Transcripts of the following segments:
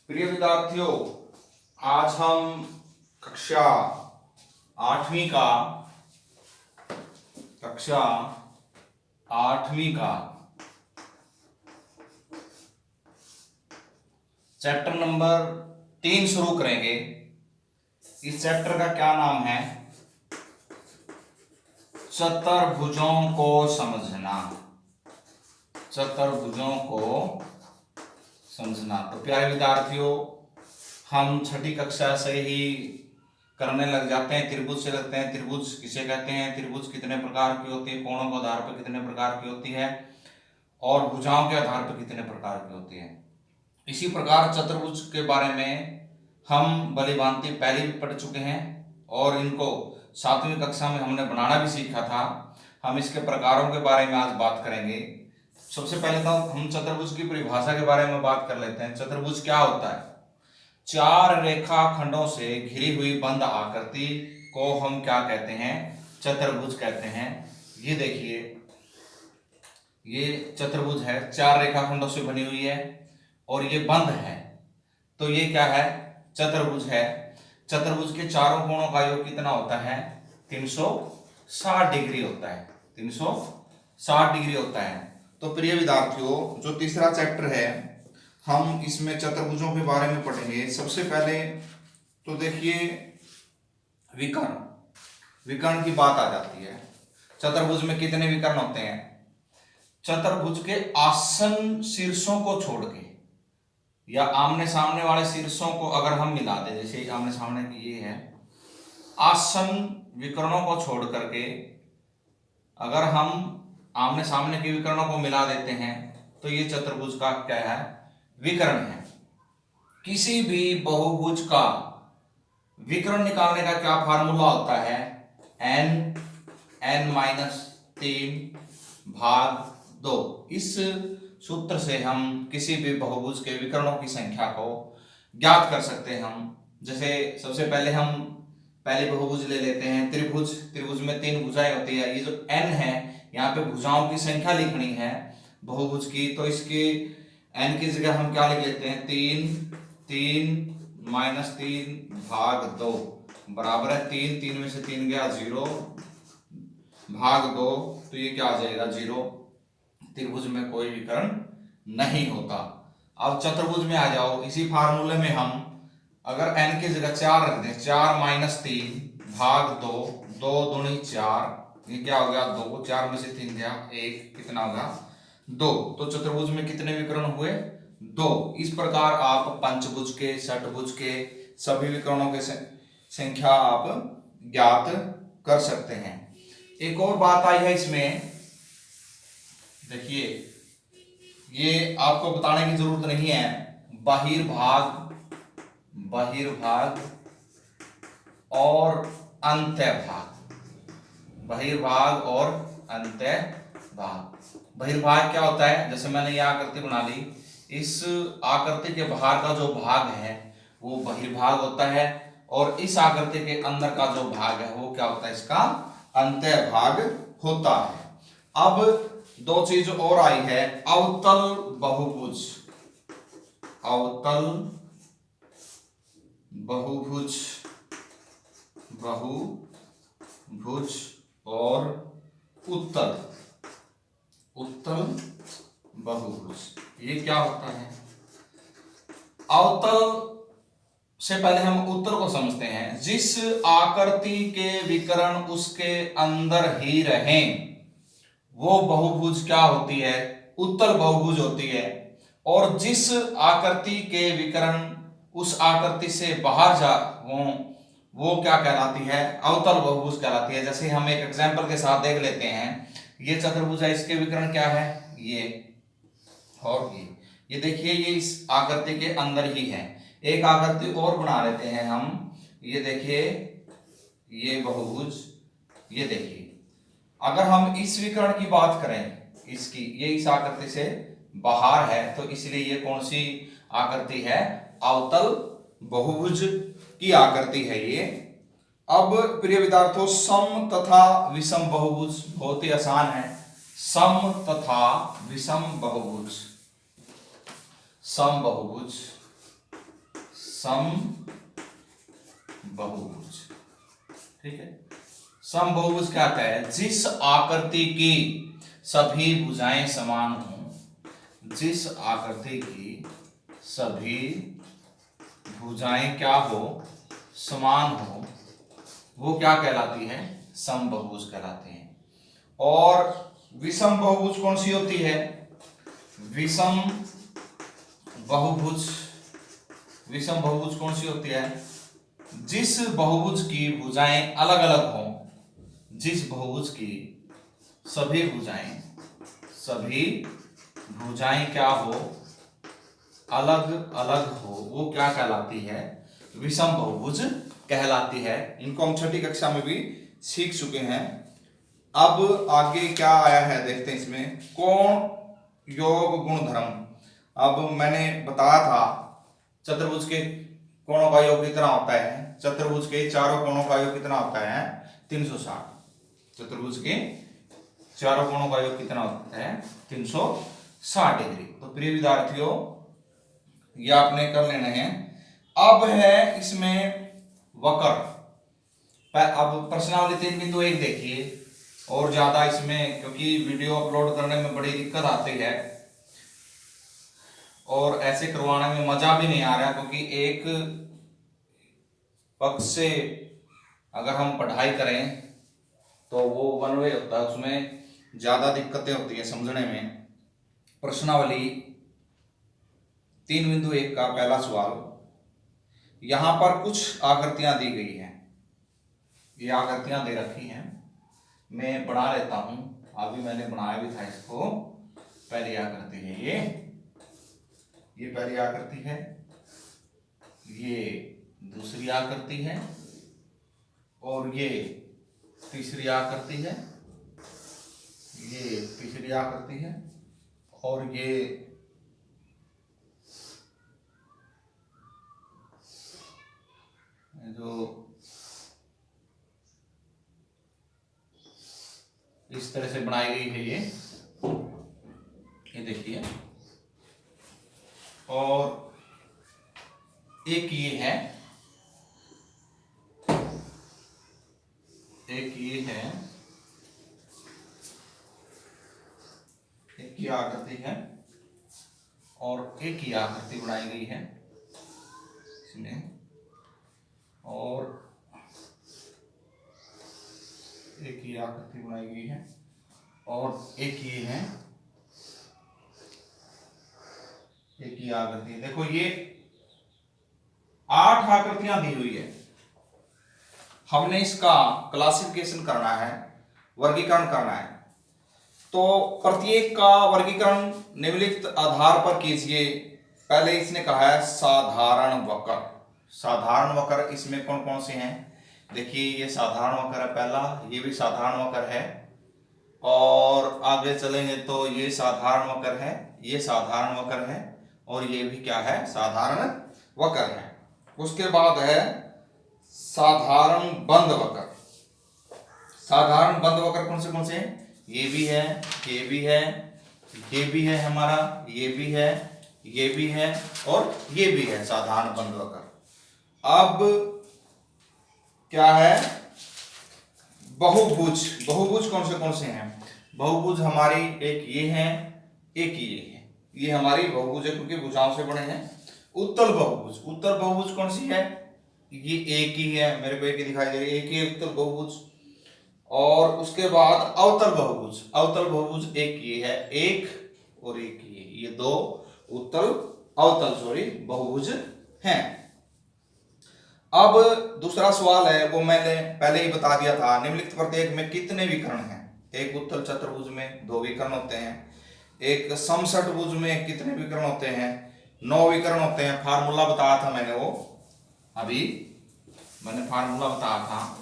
प्रिय विद्यार्थियों, आज हम कक्षा आठवीं का चैप्टर नंबर 3 शुरू करेंगे। इस चैप्टर का क्या नाम है? चतुर्भुजों को समझना। चतुर्भुजों को समझना। तो प्यारे विद्यार्थियों, हम छठी कक्षा से ही करने लग जाते हैं। त्रिभुज से लगते हैं। त्रिभुज किसे कहते हैं, त्रिभुज कितने प्रकार की होती है, कोणों के आधार पर कितने प्रकार की होती है और भुजाओं के आधार पर कितने प्रकार की होती है। इसी प्रकार चतुर्भुज के बारे में हम भलीभांति पहले भी पढ़ चुके हैं और इनको 7वीं कक्षा में हमने बनाना भी सीखा था। हम इसके प्रकारों के बारे में आज बात करेंगे। सबसे पहले तो हम चतुर्भुज की परिभाषा के बारे में बात कर लेते हैं। चतुर्भुज क्या होता है? 4 रेखा खंडों से घिरी हुई बंद आकृति को हम क्या कहते हैं? चतुर्भुज कहते हैं। ये देखिए, ये चतुर्भुज है, 4 रेखा खंडों से बनी हुई है और ये बंद है, तो ये क्या है? चतुर्भुज है। चतुर्भुज के चारों कोणों का योग कितना होता है? 360 डिग्री होता है। 360 डिग्री होता है। तो प्रिय विद्यार्थियों, जो तीसरा चैप्टर है, हम इसमें चतुर्भुजों के बारे में पढ़ेंगे। सबसे पहले तो देखिए, विकर्ण। विकर्ण की बात आ जाती है। चतुर्भुज में कितने विकर्ण होते हैं? चतुर्भुज के आसन शीर्षों को छोड़ के या आमने सामने वाले शीर्षों को अगर हम मिला दें, जैसे आमने सामने की ये है, आसन विकर्णों को छोड़ करके अगर हम आमने सामने के विकर्णों को मिला देते हैं तो ये चतुर्भुज का क्या है? विकर्ण है। किसी भी बहुभुज का विकर्ण निकालने का क्या फार्मूला होता है? n-3/2। इस सूत्र से हम किसी भी बहुभुज के विकर्णों की संख्या को ज्ञात कर सकते हैं। हम जैसे सबसे पहले हम पहले बहुभुज ले लेते हैं, त्रिभुज। त्रिभुज में 3 भुजाएं होती है। ये जो n है, यहाँ पे भुजाओं की संख्या लिखनी है बहुभुज की, तो इसकी n की जगह हम क्या लिख लेते हैं? 3/2 बराबर है 3। 3 में से 3 गया 0/2, तो ये क्या आ जाएगा? 0। त्रिभुज में कोई विकर्ण नहीं होता। अब चतुर्भुज में आ जाओ। इसी फार्मूले में हम अगर n की जगह 4 रख दें, 4-3/2, 2 दूनी 4, ये क्या हो गया? 2। 4 में से 3 गया 1, कितना होगा? 2। तो चतुर्भुज में कितने विकर्ण हुए? 2। इस प्रकार आप पंचभुज के, षटभुज के सभी विकर्णों के संख्या आप ज्ञात कर सकते हैं। एक और बात आई है इसमें, देखिए, ये आपको बताने की जरूरत नहीं है। बहिर्भाग और अंतःभाग। बहिर्भाग और अंतःभाग। बहिर्भाग क्या होता है? जैसे मैंने ये आकृति बना ली, इस आकृति के बाहर का जो भाग है वो बहिर्भाग होता है और इस आकृति के अंदर का जो भाग है वो क्या होता है? इसका अंतःभाग होता है। अब 2 चीज और आई है, अवतल बहुभुज। अवतल बहुभुज और उत्तल बहुभुज। ये क्या होता है? अवतल से पहले हम उत्तर को समझते हैं। जिस आकृति के विकर्ण उसके अंदर ही रहें वो बहुभुज क्या होती है? उत्तल बहुभुज होती है। और जिस आकृति के विकर्ण उस आकृति से बाहर जा वो क्या कहलाती है? अवतल बहुभुज कहलाती है। जैसे हम एक एग्जांपल के साथ देख लेते हैं। ये चतुर्भुज है, इसके विकर्ण क्या है? ये और ये देखिए, ये इस आकृति के अंदर ही है। एक आकृति और बना लेते हैं हम। ये देखिए, ये बहुभुज, ये देखिए, अगर हम इस विकर्ण की बात करें, इसकी, ये इस आकृति से बाहर है, तो इसलिए ये कौन सी आकृति है? अवतल बहुभुज की आकृति है ये। अब प्रिय विद्यार्थियों, सम तथा विषम बहुभुज बहुत ही आसान है। सम तथा विषम बहुभुज। सम बहुभुज समबहुभुज। ठीक है, समबहुभुज क्या कहता है? जिस आकृति की सभी भुजाएं समान हो, जिस आकृति की सभी भुजाएं क्या हो? समान हो, वो क्या कहलाती है? समबहुभुज कहलाते हैं। और विषम बहुभुज कौन सी होती है? विषम बहुभुज, विषम बहुभुज कौन सी होती है? जिस बहुभुज की भुजाएं अलग अलग हो, जिस बहुभुज की सभी भुजाएं क्या हो? अलग अलग हो, वो क्या कहलाती है? विषम बहुभुज कहलाती है। इनको हम छठी कक्षा में भी सीख चुके हैं। अब आगे क्या आया है देखते हैं इसमें। कोण योग गुणधर्म। अब मैंने बताया था चतुर्भुज के कोणों का योग कितना होता है? चतुर्भुज के चारों कोणों का योग कितना होता है? 360। चतुर्भुज के चारों कोणों का योग कितना होता है? 360 डिग्री। तो प्रिय विद्यार्थियों, ये आपने कर लेना है। अब है इसमें वक्र। अब प्रश्नावली 3.1 देखिए। और ज्यादा इसमें, क्योंकि वीडियो अपलोड करने में बड़ी दिक्कत आती है और ऐसे करवाने में मजा भी नहीं आ रहा, क्योंकि एक पक्ष से अगर हम पढ़ाई करें तो वो वन वे होता है, उसमें ज्यादा दिक्कतें होती है समझने में। प्रश्नावली 3.1 का पहला सवाल, यहां पर कुछ आकृतियां दी गई हैं। ये आकृतियां दे रखी हैं, मैं बना लेता हूं। अभी मैंने बनाया भी था इसको। पहली आकृति है ये पहली आकृति है, ये दूसरी आकृति है, और ये तीसरी आकृति है, ये तीसरी आकृति है, और ये जो इस तरह से बनाई गई है ये देखिए। और एक ये है, एक ये है, एक ये आकृति है, और एक ये आकृति बनाई गई है इसमें, और एक ये आकृति बनाई गई है, और एक ये है, एक ये आकृति है। देखो ये 8 आकृतियां दी हुई है। हमने इसका क्लासिफिकेशन करना है, वर्गीकरण करना है। तो प्रत्येक का वर्गीकरण निम्नलिखित आधार पर कीजिए। पहले इसने कहा है साधारण वक्र। साधारण वक्र इसमें कौन कौन से हैं? देखिए ये साधारण वक्र है पहला, ये भी साधारण वक्र है, और आगे चलेंगे तो ये साधारण वक्र है, ये साधारण वक्र है, और ये भी क्या है? साधारण वक्र है। उसके बाद है साधारण बंद वक्र। साधारण बंद वक्र कौन से हैं? ये भी है, ये भी है, ये भी है हमारा, ये भी है, ये भी है, और ये भी है साधारण बंद वक्र। अब क्या है? बहुभुज। बहुभुज कौन से हैं? बहुभुज हमारी एक ये है, एक ये है, ये हमारी बहुभुज है क्योंकि भुजाओं से बने हैं। उत्तल बहुभुज। उत्तल बहुभुज कौन सी है? ये एक ही है, मेरे को एक ही दिखाई दे रही है, एक ही उत्तल बहुभुज। और उसके बाद अवतल बहुभुज। अवतल बहुभुज एक ये है, एक और एक ये दो उत्तल बहुभुज हैं। अब दूसरा सवाल है, वो मैंने पहले ही बता दिया था। निम्नलिखित प्रत्येक में कितने विकर्ण हैं? एक उत्तल चतुर्भुज में 2 विकर्ण होते हैं। एक समषटभुज में कितने विकर्ण होते हैं? 9 विकर्ण होते हैं। फार्मूला बताया था मैंने, वो अभी मैंने फार्मूला बताया था।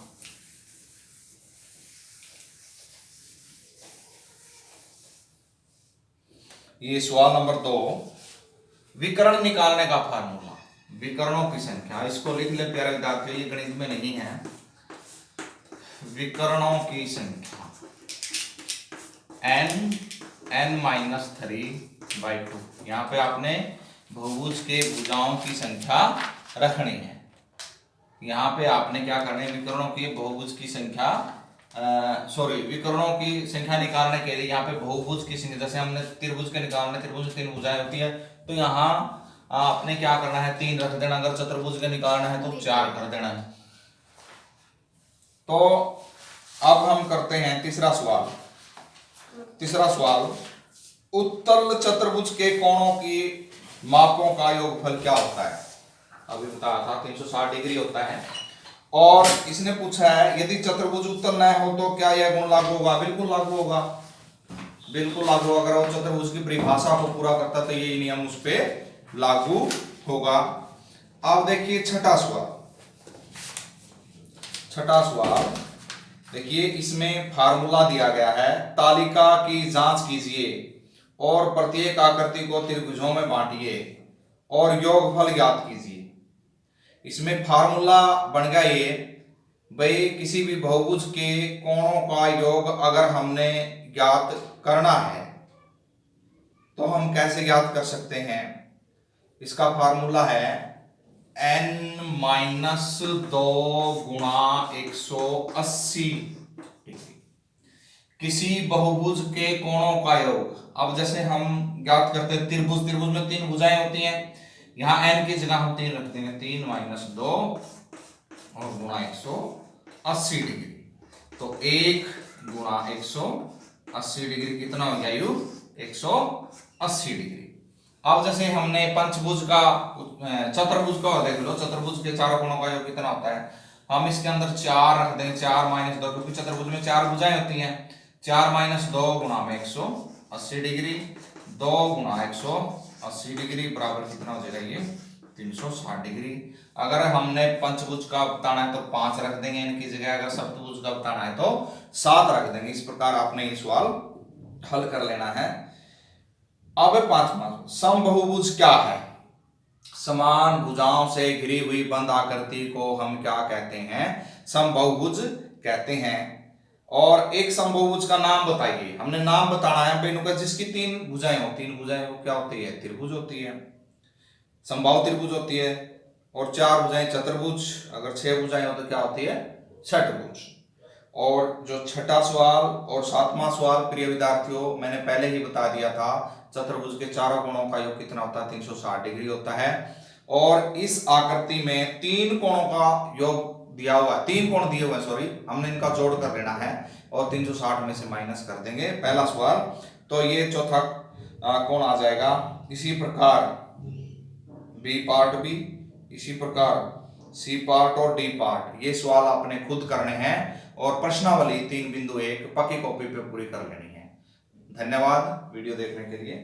ये सवाल नंबर 2, विकर्ण निकालने का फार्मूला। विकर्णों की संख्या, इसको लिख ले प्यारे विद्यार्थियों, ये गणित में नहीं है। विकर्णों की संख्या n-3/2। यहाँ पे आपने बहुभुज के भुजाओं की संख्या रखनी है। यहाँ पे आपने क्या करना है, विकर्णों की बहुभुज की संख्या विकर्णों की संख्या निकालने के लिए यहाँ पे बहुभुज की संख्या, जैसे हमने त्रिभुज के निकालने, त्रिभुज में 3 भुजाएं होती है, तो यहाँ आपने क्या करना है 3 रख देना। अगर चतुर्भुज के निकालना है तो 4 कर देना है। तो अब हम करते हैं तीसरा सवाल। तीसरा सवाल, उत्तल चतुर्भुज के कोणों की मापों का योगफल क्या होता है? अभी बताया था 360 डिग्री होता है। और इसने पूछा है यदि चतुर्भुज उत्तल न हो तो क्या यह गुण लागू होगा? बिल्कुल लागू होगा, बिल्कुल लागू होगा। अगर वो चतुर्भुज की परिभाषा को पूरा करता तो ये नियम उस पर लागू होगा। अब देखिए छठा सवाल। छठा सवाल देखिए, इसमें फार्मूला दिया गया है, तालिका की जांच कीजिए और प्रत्येक आकृति को त्रिभुजों में बांटिए और योगफल ज्ञात कीजिए। इसमें फार्मूला बन गया ये, भाई किसी भी बहुभुज के कोणों का योग अगर हमने ज्ञात करना है तो हम कैसे ज्ञात कर सकते हैं? इसका फार्मूला है n-2 गुणा 180 डिग्री, किसी बहुभुज के कोणों का योग। अब जैसे हम ज्ञात करते हैं त्रिभुज, त्रिभुज में 3 भुजाएं होती हैं, यहाँ n की जगह हम 3 रखते हैं, 3 - 2 और गुणा 180 डिग्री। तो 1 गुणा 180 डिग्री कितना हो गया? 180 डिग्री। अब जैसे हमने पंचभुज का, चतुर्भुज का देख लो, चतुर्भुज के चारों कोणों का योग कितना होता है? हम इसके अंदर 4 रख देंगे, 4 - 2, क्योंकि चतुर्भुज में 4 भुजाएं होती हैं। 4 - 2 गुणा में 180 डिग्री, 2 गुणा 180 डिग्री बराबर कितना हो जाएगा? ये 360 डिग्री। अगर हमने पंचभुज का बताना है तो 5 रख देंगे इनकी जगह, अगर सप्तभुज का बताना है तो 7 रख देंगे। इस प्रकार आपने ये सवाल हल कर लेना है। अब 5वां, समबहुभुज क्या है? समान भुजाओं से घिरी हुई बंद आकृति को हम क्या कहते हैं? समबहुभुज कहते हैं। और एक समबहुभुज का नाम बताइए। हमने नाम बताना है बेनू का, जिसकी 3 भुजाएं हो। 3 भुजाएं वो क्या होती है? त्रिभुज होती है, समबाहु त्रिभुज होती है। और 4 भुजाएं चतुर्भुज, अगर 6 भुजाएं हो तो क्या होती है? षटभुज। और जो छठा सवाल और 7वां सवाल प्रिय विद्यार्थियों, मैंने पहले ही बता दिया था, चतुर्भुज के चारों कोणों का योग कितना होता है? 360 डिग्री होता है। और इस आकृति में 3 कोणों का योग दिया हुआ, 3 कोण दिए हुए, सॉरी, हमने इनका जोड़ कर लेना है और 360 में से माइनस कर देंगे। पहला सवाल, तो ये चौथा कोण आ जाएगा। इसी प्रकार बी पार्ट भी, इसी प्रकार सी पार्ट और डी पार्ट, ये सवाल आपने खुद करने हैं और प्रश्नावली 3.1 पक्की कॉपी पे पूरी कर लेनी है। धन्यवाद वीडियो देखने के लिए।